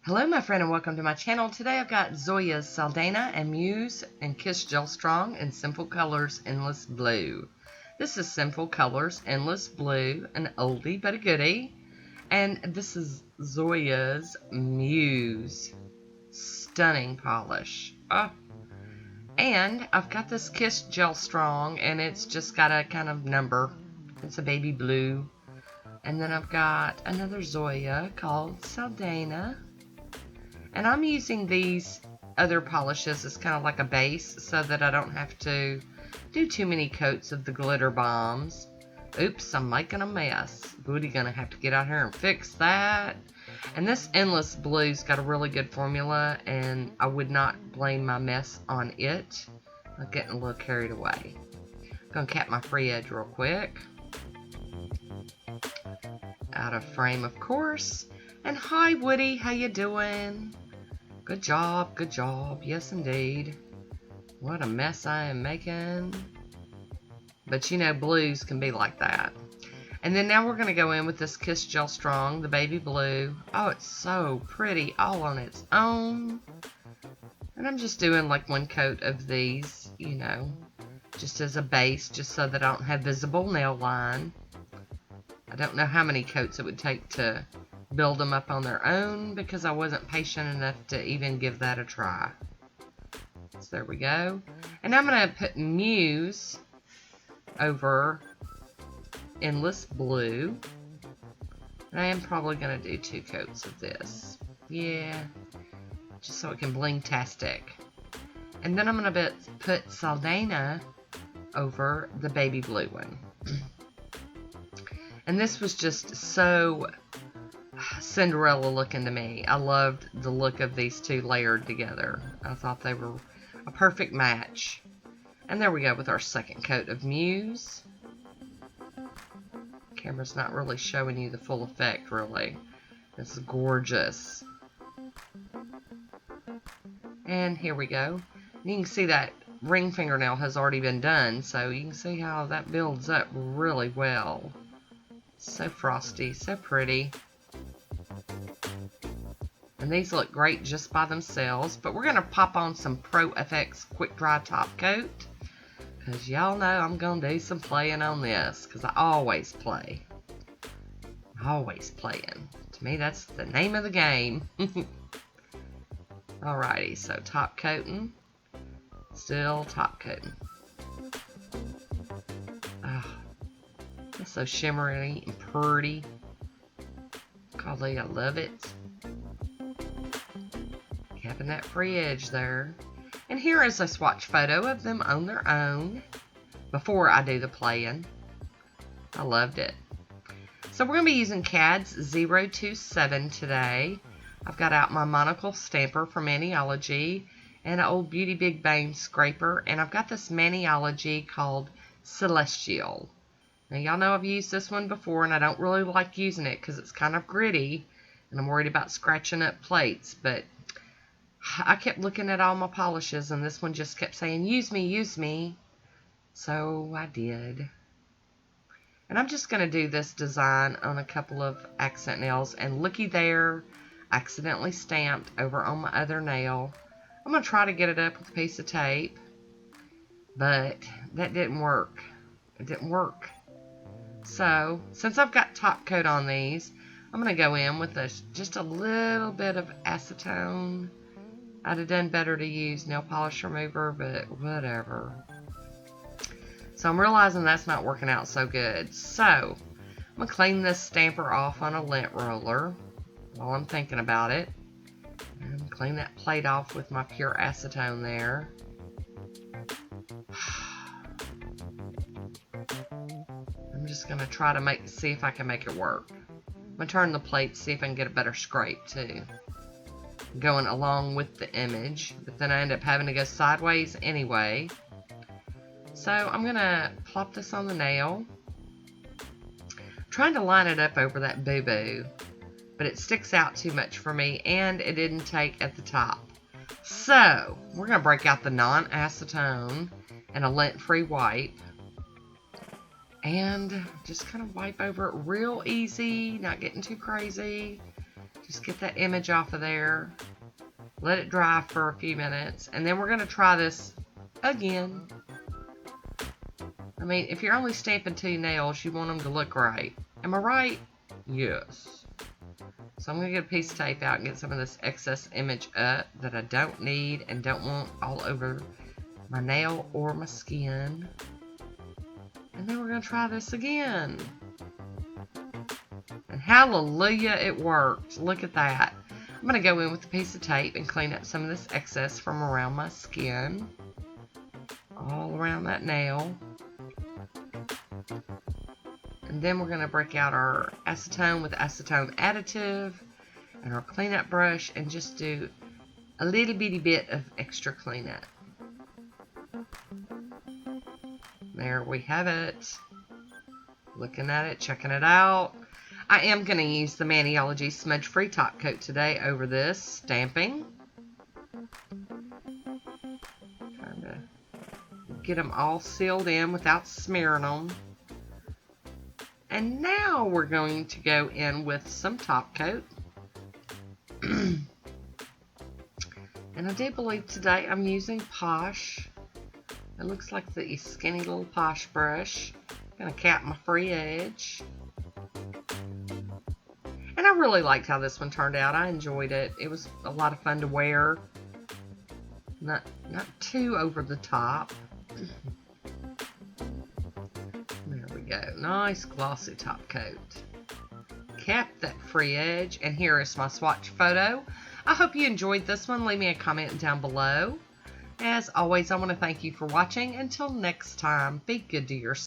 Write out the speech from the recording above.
Hello my friend and welcome to my channel. Today I've got Zoya's Saldana and Muse and Kiss Gel Strong in Sinful Colors Endless Blue. This is Sinful Colors Endless Blue, an oldie but a goodie. And this is Zoya's Muse. Stunning polish. Oh. And I've got this Kiss Gel Strong and it's just got a kind of number. It's a baby blue. And then I've got another Zoya called Saldana. And I'm using these other polishes as kind of like a base so that I don't have to do too many coats of the glitter bombs. Oops, I'm making a mess. Booty gonna have to get out here and fix that. And this Endless Blue's got a really good formula and I would not blame my mess on it. I'm getting a little carried away. I'm gonna cap my free edge real quick. Out of frame, of course. And hi Woody, how you doing? Good job, yes indeed. What a mess I am making. But you know, blues can be like that. And then now we're going to go in with this Kiss Gel Strong, the baby blue. Oh, it's so pretty all on its own. And I'm just doing like one coat of these, you know, just as a base, just so that I don't have visible nail line. I don't know how many coats it would take to build them up on their own because I wasn't patient enough to even give that a try. So there we go. And I'm going to put Muse over Endless Blue. And I am probably going to do 2 coats of this. Yeah. Just so it can bling-tastic. And then I'm going to put Saldana over the baby blue one. And this was just so Cinderella looking to me. I loved the look of these two layered together. I thought they were a perfect match. And there we go with our second coat of Muse. Camera's not really showing you the full effect, really. This is gorgeous. And here we go. You can see that ring fingernail has already been done, so you can see how that builds up really well. So frosty, so pretty. And these look great just by themselves, but we're going to pop on some Pro FX Quick Dry Top Coat, because y'all know I'm going to do some playing on this, because I always play. Always playing. To me, that's the name of the game. Alrighty, so top coating. Still top coating. Oh, it's so shimmery and pretty. Golly, I love it. Having that free edge there. And here is a swatch photo of them on their own before I do the playing. I loved it. So we're going to be using CAD's 027 today. I've got out my monocle stamper from Maniology and an old Beauty Big Bang scraper. And I've got this Maniology called Celestial. Now y'all know I've used this one before and I don't really like using it because it's kind of gritty. And I'm worried about scratching up plates, but I kept looking at all my polishes and this one just kept saying, use me, use me. So I did. And I'm just going to do this design on a couple of accent nails. And looky there, I accidentally stamped over on my other nail. I'm going to try to get it up with a piece of tape. But that didn't work. It didn't work. So, since I've got top coat on these, I'm going to go in with just a little bit of acetone. I'd have done better to use nail polish remover, but whatever. So I'm realizing that's not working out so good. So I'm going to clean this stamper off on a lint roller while I'm thinking about it. And clean that plate off with my pure acetone there. I'm just going to try to see if I can make it work. I'm going to turn the plate, see if I can get a better scrape too. Going along with the image, but then I end up having to go sideways anyway. So I'm going to plop this on the nail. I'm trying to line it up over that boo-boo, but it sticks out too much for me and it didn't take at the top. So we're going to break out the non-acetone and a lint-free wipe and just kind of wipe over it real easy, not getting too crazy. Just get that image off of there. Let it dry for a few minutes. And then we're going to try this again. I mean, if you're only stamping 2 nails, you want them to look right. Am I right? Yes. So I'm going to get a piece of tape out and get some of this excess image up that I don't need and don't want all over my nail or my skin. And then we're going to try this again. And hallelujah, it worked. Look at that. I'm going to go in with a piece of tape and clean up some of this excess from around my skin. All around that nail. And then we're going to break out our acetone with acetone additive and our cleanup brush and just do a little bitty bit of extra cleanup. There we have it. Looking at it, checking it out. I am going to use the Maniology Smudge Free Top Coat today over this stamping. Trying to get them all sealed in without smearing them. And now we're going to go in with some top coat. And I do believe today I'm using Poshe. It looks like the skinny little Poshe brush. I'm going to cap my free edge. And I really liked how this one turned out. I enjoyed it. It was a lot of fun to wear. Not too over the top. There we go. Nice glossy top coat. Kept that free edge. And here is my swatch photo. I hope you enjoyed this one. Leave me a comment down below. As always, I want to thank you for watching. Until next time, be good to yourself.